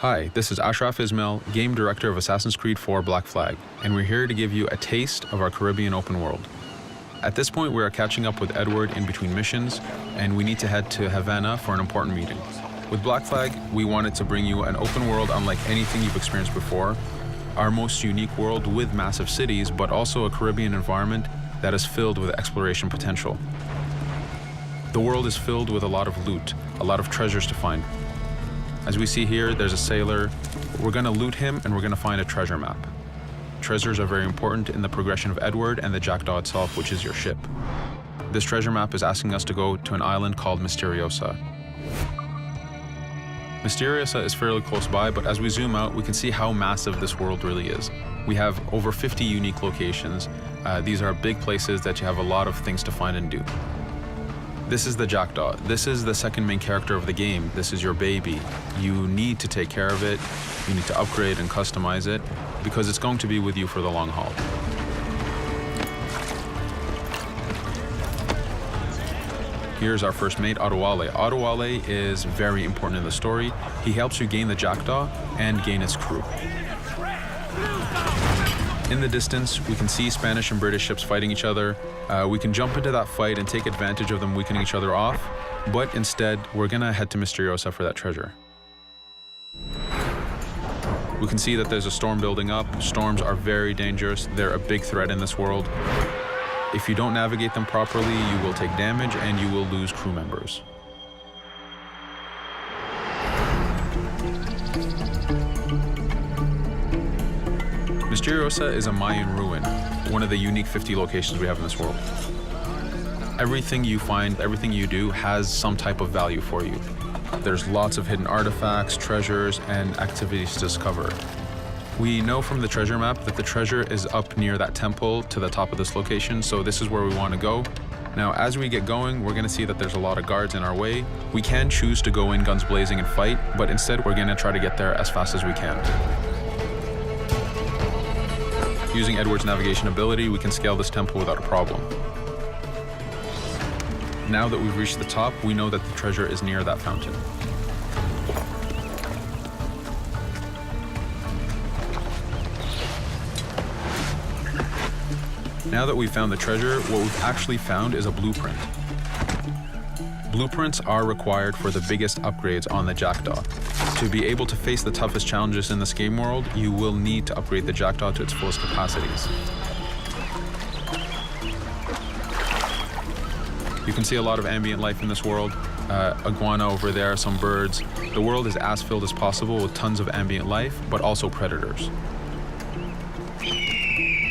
Hi, this is Ashraf Ismail, Game Director of Assassin's Creed 4 Black Flag, and we're here to give you a taste of our Caribbean open world. At this point, we are catching up with Edward in between missions, and we need to head to Havana for an important meeting. With Black Flag, we wanted to bring you an open world unlike anything you've experienced before, our most unique world with massive cities, but also a Caribbean environment that is filled with exploration potential. The world is filled with a lot of loot, a lot of treasures to find. As we see here, there's a sailor. We're going to loot him and we're going to find a treasure map. Treasures are very important in the progression of Edward and the Jackdaw itself, which is your ship. This treasure map is asking us to go to an island called Misteriosa. Misteriosa is fairly close by, but as we zoom out, we can see how massive this world really is. We have over 50 unique locations. These are big places that you have a lot of things to find and do. This is the Jackdaw. This is the second main character of the game. This is your baby. You need to take care of it. You need to upgrade and customize it because it's going to be with you for the long haul. Here's our first mate, Adewale. Adewale is very important in the story. He helps you gain the Jackdaw and gain its crew. In the distance, we can see Spanish and British ships fighting each other. We can jump into that fight and take advantage of them weakening each other off, but instead, we're gonna head to Misteriosa for that treasure. We can see that there's a storm building up. Storms are very dangerous. They're a big threat in this world. If you don't navigate them properly, you will take damage and you will lose crew members. Misteriosa is a Mayan ruin, one of the unique 50 locations we have in this world. Everything you find, everything you do has some type of value for you. There's lots of hidden artifacts, treasures, and activities to discover. We know from the treasure map that the treasure is up near that temple to the top of this location, so this is where we want to go. Now, as we get going, we're going to see that there's a lot of guards in our way. We can choose to go in guns blazing and fight, but instead we're going to try to get there as fast as we can. Using Edward's navigation ability, we can scale this temple without a problem. Now that we've reached the top, we know that the treasure is near that fountain. Now that we've found the treasure, what we've actually found is a blueprint. Blueprints are required for the biggest upgrades on the Jackdaw. To be able to face the toughest challenges in this game world, you will need to upgrade the Jackdaw to its fullest capacities. You can see a lot of ambient life in this world. Iguana over there, some birds. The world is as filled as possible with tons of ambient life, but also predators.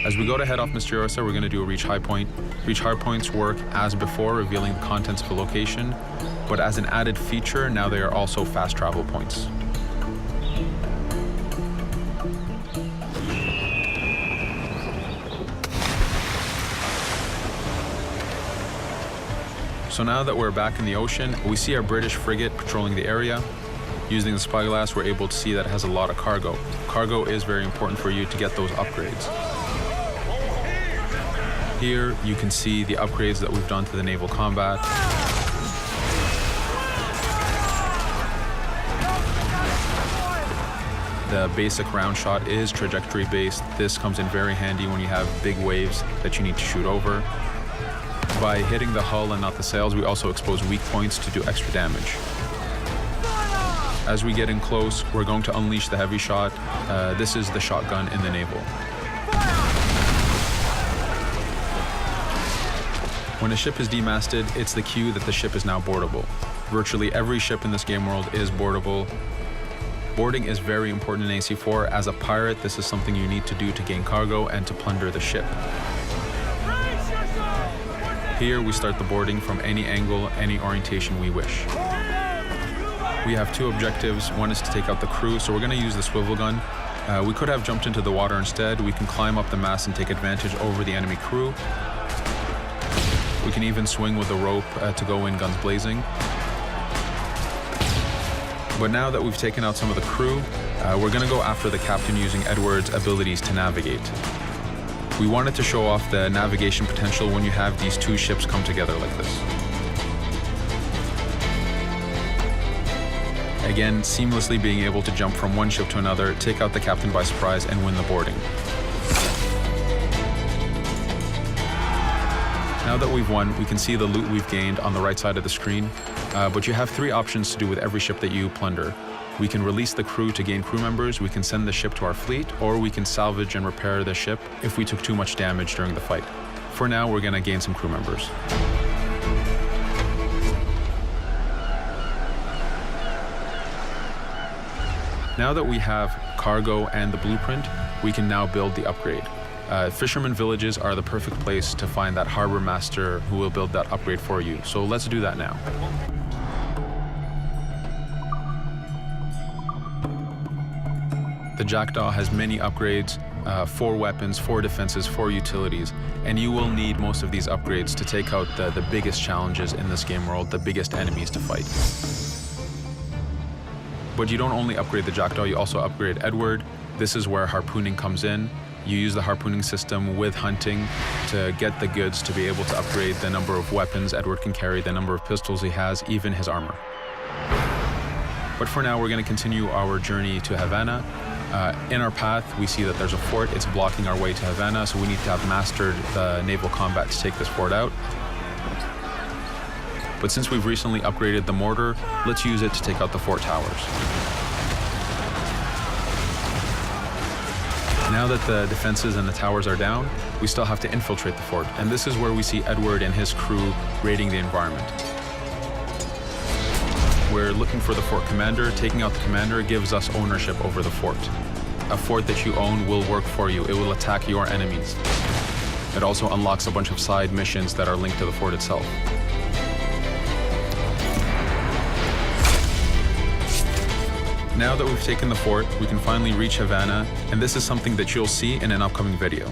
As we go to head off Misteriosa, we're going to do a reach high point. Reach high points work as before, revealing the contents of a location, but as an added feature, now they are also fast travel points. So now that we're back in the ocean, we see our British frigate patrolling the area. Using the spyglass, we're able to see that it has a lot of cargo. Cargo is very important for you to get those upgrades. Here, you can see the upgrades that we've done to the naval combat. The basic round shot is trajectory based. This comes in very handy when you have big waves that you need to shoot over. By hitting the hull and not the sails, we also expose weak points to do extra damage. As we get in close, we're going to unleash the heavy shot. This is the shotgun in the naval. When a ship is demasted, it's the cue that the ship is now boardable. Virtually every ship in this game world is boardable. Boarding is very important in AC4. As a pirate, this is something you need to do to gain cargo and to plunder the ship. Here, we start the boarding from any angle, any orientation we wish. We have two objectives. One is to take out the crew, so we're going to use the swivel gun. We could have jumped into the water instead. We can climb up the mast and take advantage over the enemy crew. We can even swing with a rope to go in guns blazing. But now that we've taken out some of the crew, we're going to go after the captain using Edward's abilities to navigate. We wanted to show off the navigation potential when you have these two ships come together like this. Again, seamlessly being able to jump from one ship to another, take out the captain by surprise, and win the boarding. Now that we've won, we can see the loot we've gained on the right side of the screen, but you have 3 options to do with every ship that you plunder. We can release the crew to gain crew members, we can send the ship to our fleet, or we can salvage and repair the ship if we took too much damage during the fight. For now, we're going to gain some crew members. Now that we have cargo and the blueprint, we can now build the upgrade. Fisherman villages are the perfect place to find that harbor master who will build that upgrade for you. So let's do that now. The Jackdaw has many upgrades, 4 weapons, 4 defenses, 4 utilities, and you will need most of these upgrades to take out the biggest challenges in this game world, the biggest enemies to fight. But you don't only upgrade the Jackdaw, you also upgrade Edward. This is where harpooning comes in. You use the harpooning system with hunting to get the goods to be able to upgrade the number of weapons Edward can carry, the number of pistols he has, even his armor. But for now, we're going to continue our journey to Havana. In our path, we see that there's a fort. It's blocking our way to Havana, so we need to have mastered the naval combat to take this fort out. But since we've recently upgraded the mortar, let's use it to take out the fort towers. Now that the defenses and the towers are down, we still have to infiltrate the fort, and this is where we see Edward and his crew raiding the environment. We're looking for the fort commander. Taking out the commander gives us ownership over the fort. A fort that you own will work for you. It will attack your enemies. It also unlocks a bunch of side missions that are linked to the fort itself. Now that we've taken the fort, we can finally reach Havana, and this is something that you'll see in an upcoming video.